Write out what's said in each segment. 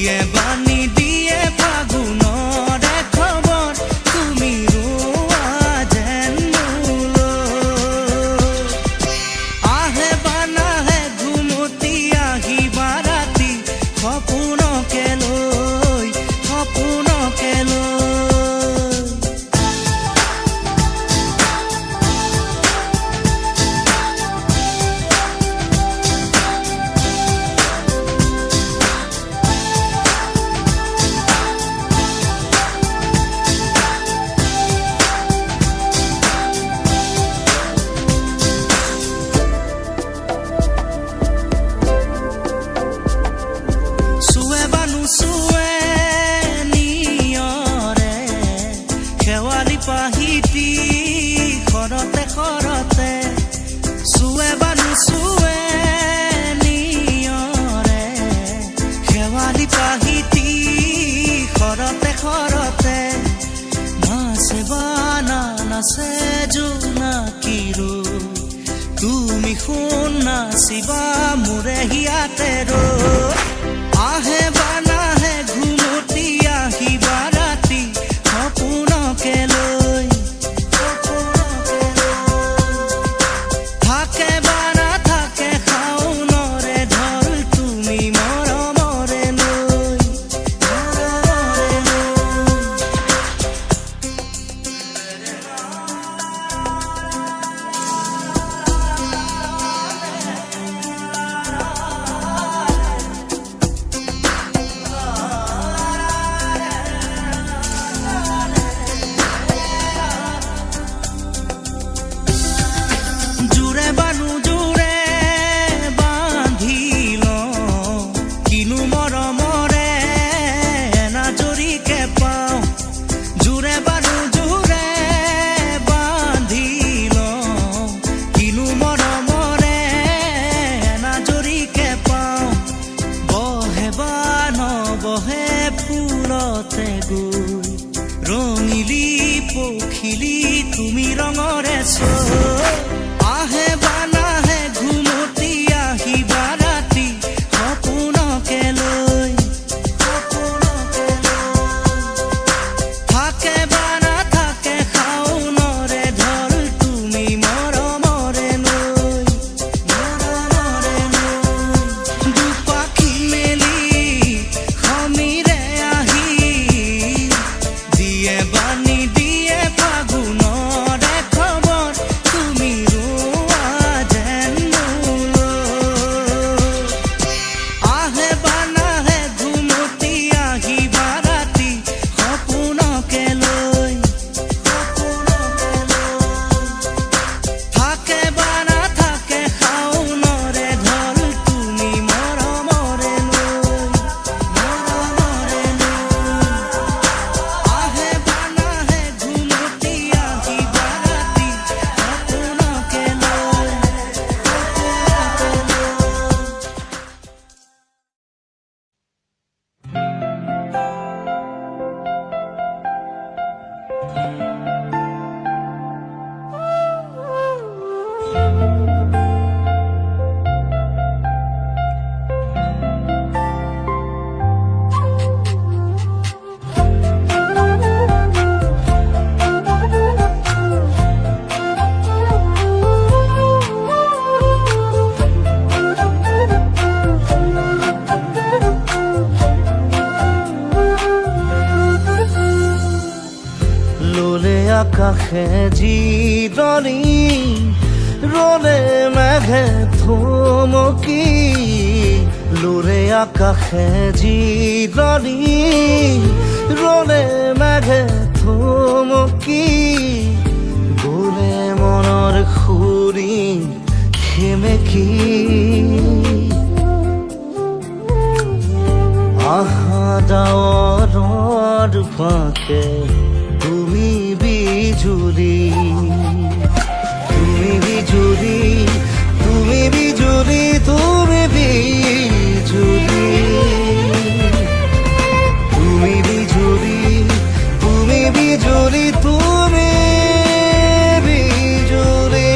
দিয়ে বানি দিয়ে ফাগুনৰ খবৰ তুমি ৰোৱা যেন মোলৈ আহে বানাহে ঘুমতি আহিবা ৰাতি সপোনকে লৈ সপোনকে লৈ পাহিতি খৰতে খৰতে চুৱে বানু চুৱে নিয়ৰে শেৱালি পাহিতি খৰতে খৰতে নাচে বানা নাচে জোনাকী ৰৈ তুমি শুন নাচিবা মোৰে হিয়াতে ৰৈ আহে বানাহে ঘুমতি আহিবা ৰাতি সপোনকে লৈ থাকে বানা থাকে শাওনৰে ঢল তুমি মৰমৰে লৈ বহে ফুলতে গৈ ৰঙিলি পখিলি তুমি ৰঙৰে চৈ আহে বানাহে ঘুমতি আহিবা ৰাতি সপোনকে লৈ থাকে বানা থাকে শাওনৰে ঢল তুমি মৰমৰে লৈ দুপাখি মেলি সমীৰে আহি দিয়ে বানি দিয়ে ফাগুনৰ খবৰ তুমি ৰোৱা যেন মোলৈ আহে বানাহে ঘুমতি আহিবা ৰাতি সপোনকে লৈ থাকে বানা থাকে শাওনৰে ঢল তুমি মৰমৰে লৈ আহে বানাহে ঘুমতি আহিবা ৰাতি সপোনকে লৈ লোলে আকাশে জিৰণি ৰলে মেঘে থমকি লোলে আকাশে জিৰণি ৰলে মেঘে থমকি গলে মনৰ সুৰি সেমেকি আহা ডাৱৰৰ ফাকে তুমি বিজুলি তুমি বিজুলি তুমি বিজুলি তুমি বিজুলি তুমি বিজুলি তুমি বিজুলি তুমি বিজুলি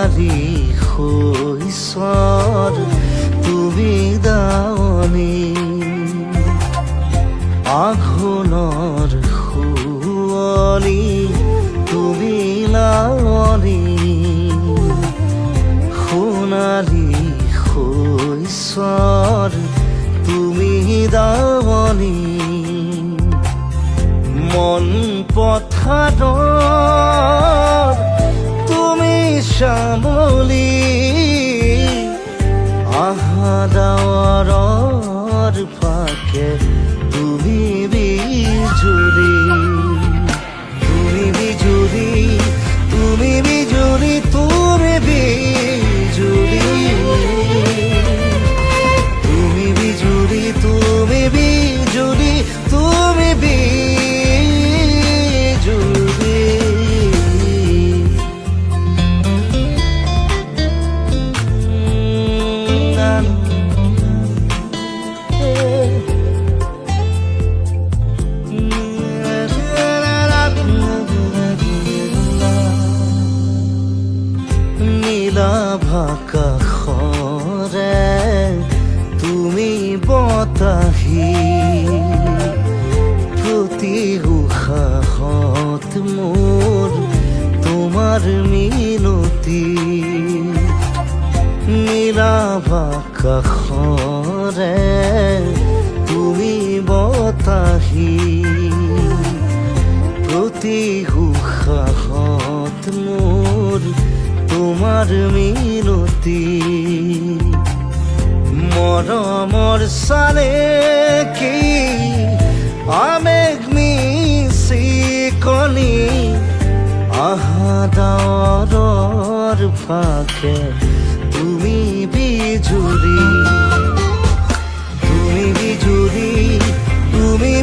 সোণালী শৈশৱ তুমি দাৱনী, আঘোণৰ শুৱনি তুমি লাৱনী, সোণালী শৈশৱ তুমি দাৱনী, মন পথাৰত তুমি শ্যামলী, আহা ডাৱৰৰ ফাকে তুমি বিজুলী, তুমি বিজুলী, তুমি বিজুলী, তুমি বিজুলী, তুমি বিজুলী, তুমি বিজুলী, তুমি বিজুলী। আকাশৰে তুমি বতাহী, প্ৰতি উশাহত মোৰ তোমাৰ মিনতি, নীলাভ আকাশৰে তুমি বতাহী, প্ৰতি উশাহত মোৰ তোমাৰ মিনতি, মৰমৰ চালে কি আমেঘ মিচিকনি, আহা ডাৱৰৰ ফাকে তুমি বিজুলী, তুমি বিজুলী, তুমি